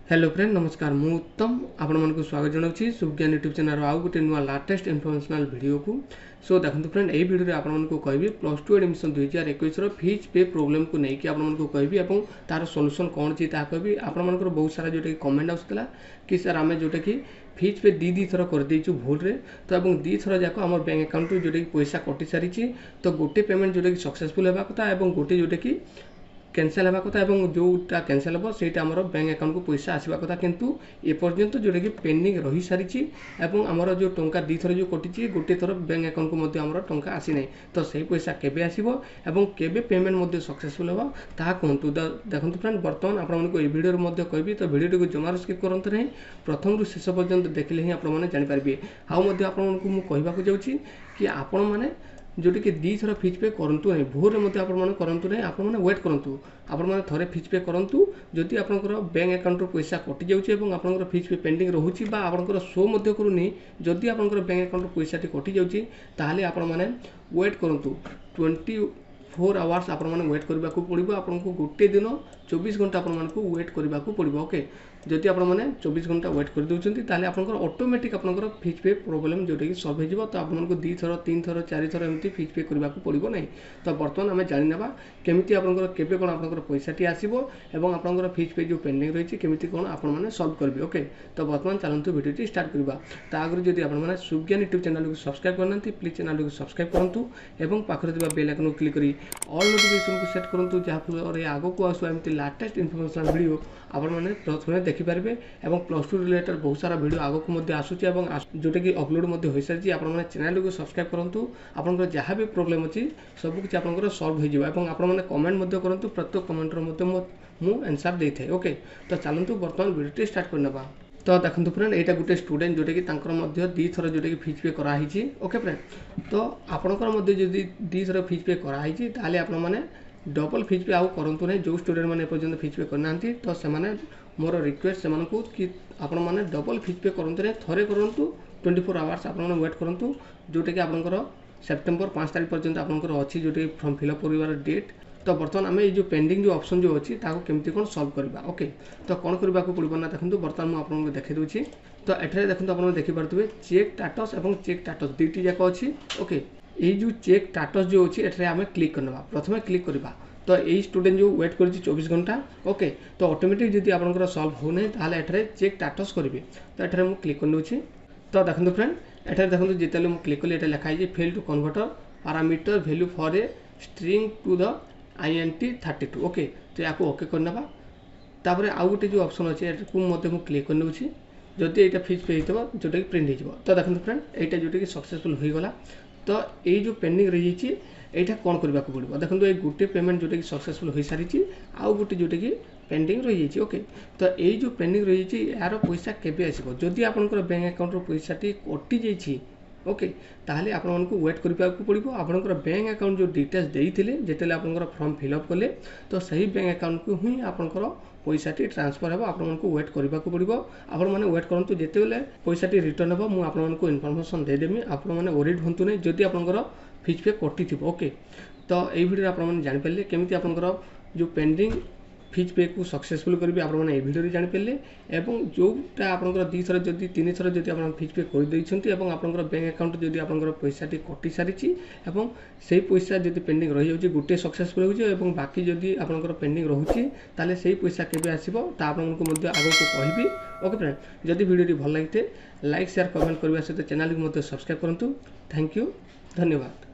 Hello friend नमस्कार मु उत्तम आपण मानक स्वागत जनावछि सुज्ञान यूट्यूब चैनल आउ गोटे नुआ लाटेस्ट इनफॉर्मेशनल वीडियो को। सो देखंतु फ्रेंड एई वीडियो रे आपण मानक कहबी +2 एडमिशन 2021 रो फीस पे प्रॉब्लम को नै कि आपण मानक कहबी एवं तार सॉल्यूशन कोन छी ता कहबी। आपण मानक बहुत सारा जोटे कमेंट आउतला कि सर आमे जोटे कि फीस पे दी थर कर देछु भूल रे तो एवं दी थर जाको हमर बैंक अकाउंट जोटे कि पैसा कटि सारी छी। तो गोटे पेमेंट जोटे कि सक्सेसफुल हेबा कथा एवं गोटे जोटे कि कैंसल होगा कथा एवं जोटा कैंसल हम से बैंक अकाउंट को पैसा आसवा कथा किंतु ए पर्यंत जोटा कि पेंडिंग रही सारी एवं आमर जो टंका दी थर जो कटि गोटे थर बैंक अकाउंट को मध्य आमर टंका आसी ना तो सही पैसा केबे आसीबो एवं केबे पेमेंट मध्य सक्सेसफुल होबा ता कहंतु। देखंतु फ्रेंड बर्तमान आपण मानको ए वीडियो मध्य कहबी तो वीडियो को जमार स्किप करंत नहीं प्रथम रु शेष पर्यंत देखले ही आपण माने जानि पारबे। हाउ मध्य आपण मानको मु कहबा को जाउची कि आपण माने जोटी कि दी थर फीस पे करंतु नहीं भोर में आपण माने करंतु नहीं आपण माने वेट करंतु आपण माने थरे फीस पे करंतु जदि आपनकर बैंक अकाउंट रो पैसा कटि जाउची एवं आपनकर फीस पे पेंडिंग रहूची बा आपनकर शो मध्य करूनी जदि आपनकर बैंक अकाउंट रो पैसा टी कटि जाउची ताहाले आपण माने वेट करंतु 24 आवर्स आपण माने वेट करबा को पड़िबो। आपनको गोटे दिन 24 घंटा आपण मानकु वेट करबा को पड़िबो। ओके जदि आपण माने 24 घंटा वेट कर दउचंती ताले आपनकर ऑटोमेटिक आपनकर फीस पे प्रॉब्लम जोटे कि सॉल्व हो जिवो। तो आपनको 2 थर 3 थर 4 थर एमती फीस पे करबा को पड़िबो नै। तो वर्तमान हमें जानि नेबा केमिति आपनकर केबे कोन आपनकर पैसा टी आसीबो एवं आपनकर फीस पे जो पेंडिंग रहिछि केमिति कोन आपण माने सॉल्व करबे। ओके तो वर्तमान चलंतु वीडियो टी स्टार्ट करबा। ता आगु जदि आपण माने सुज्ञान यूट्यूब चैनल को सब्सक्राइब करनंती प्लीज चैनल को सब्सक्राइब करंतु एवं पाखरे दिबा बेल आइकन को क्लिक करी ऑल नोटिफिकेशन को सेट करंतु जहा फल आगो को आसु एमती लेटेस्ट इनफॉरमेशन वीडियो आपण माने प्रथमे देखि पारबे एवं +2 रिलेटेड बहुत सारा वीडियो आगो को मध्य आसुची एवं जोटे कि अपलोड मध्य होई सारची। आपण माने चैनल को सब्सक्राइब करंतु आपनकर जहा भी प्रॉब्लम अछि सब कुछ आपनकर सॉल्व हो जिवो एवं आपण माने कमेंट मध्य करंतु प्रत्येक कमेंट रो मध्य मु आंसर देइ थाए। ओके तो चलंतु वर्तमान वीडियो स्टार्ट करनबा। तो देखंतु फ्रेंड एटा गुटे स्टूडेंट जोटे कि तांकर मध्य दी थर जोटे कि फीस पे करा हिची। ओके फ्रेंड तो आपनकर मध्य जदि दी थर फीस पे करा हिची ताले आपण माने डबल फीस पे आउ करंतु नै। जो स्टूडेंट माने पर्यंत फीस पे करनांती तो से माने मोर रिक्वेस्ट से मानकु कि आपण माने डबल फीस पे करंतु नै थरे करंतु 24 आवर्स आपण माने वेट करंतु जोटे कि आपनकर सेप्टेम्बर 5 तारिख पर्यंत आपनकर अछि जोटे फॉर्म फिल अप करिवार डेट। तो बर्तमान आम जो पेंडिंग जो ऑप्शन जो अच्छी केमती कौन सॉल्व करबा। ओके तो कौन करबा को पड़ो ना देखो बर्तमान मुझे आपको देखी दूसरी। तो एठारे देखो आप देखिपे चेक स्टाटस और चेक स्टाटस दुईटी जाक अच्छी। ओके ये जो चेक स्टाटस जो अच्छी एठारे आम क्लिक करना प्रथम क्लिक करवा। तो यही स्टूडेंट जो वेट कर 24 घंटा ओके तो ऑटोमेटिक जब आप सॉल्व होना ताले एठारे चेक स्टाटस करेंगे। तो एठारे मुझे क्लिक कर तो देखो फ्रेंड एठारे देखो जिते मुझे क्लिक कली लिखाई fail to converter parameter value for a string to the INT 32। Okay तो या ओके करना तापर आउ गोटे जो ऑप्शन अच्छे मुझे क्लिक कर नौची जदि यहाँ फीस पे होता जोटा कि प्रिंट हो। तो देखो फ्रेंड यहाँ जोटा कि सक्सेसफुल हो गला। तो ये जो पेंडिंग रही यहाँ कौन करने को पड़ो देखो ये गोटे पेमेंट जोटा कि सक्सेसफुल हो सारी आउ गोटे जोटा कि पेंडिंग रही है। ओके तो ये जो पेंडिंग रही यार पैसा केबे आसीबो जदि आपनकर बैंक अकाउंट रो पैसा टी कटि जाइछि। ओके ताहले आपण मानकु वेट करबा को पड़िबो। आपनकर बैंक अकाउंट जो डिटेल्स देइथिले जेतेले आपनकर फॉर्म फिल अप कले तो सही बैंक अकाउंट को ही आपनकर पैसा टी ट्रांसफर हेबो। आपण मानकु वेट करबा को पड़िबो। आपण माने वेट करंतु जेतेले पैसा टी रिटर्न हेबो मु आपण मानकु इन्फॉर्मेशन दे देमी। आपण माने वरीड होंतु नै जदि आपनकर फीस पे कटि थिबो। ओके तो एई वीडियो आपण माने जानि परले केमिति आपनकर जो पेंडिंग फीस पे को सक्सेसफुल करेंगे आप वीडियो जानीपारे एवं जोटा आपंकर 2 थर जदि 3 थर जदि आप फीस पे कर देइछंती एवं आपंकर बैंक अकाउंट जदि आपंकर पैसा टी कटि सारी एवं से पैसा जदि पेंडिंग रही जाउची गोटे सक्सेसफुल हो एवं बाकी जदि आपंकर पेंडिंग रहउची ताले से पैसा केबे आसीबो ता आपनको मध्य आगो को कहबी। ओके फ्रेंड जदि वीडियो भल लगिते लाइक शेयर कमेंट करबा सहित चैनल को मध्य सब्सक्राइब करंतु। थैंक यू धन्यवाद।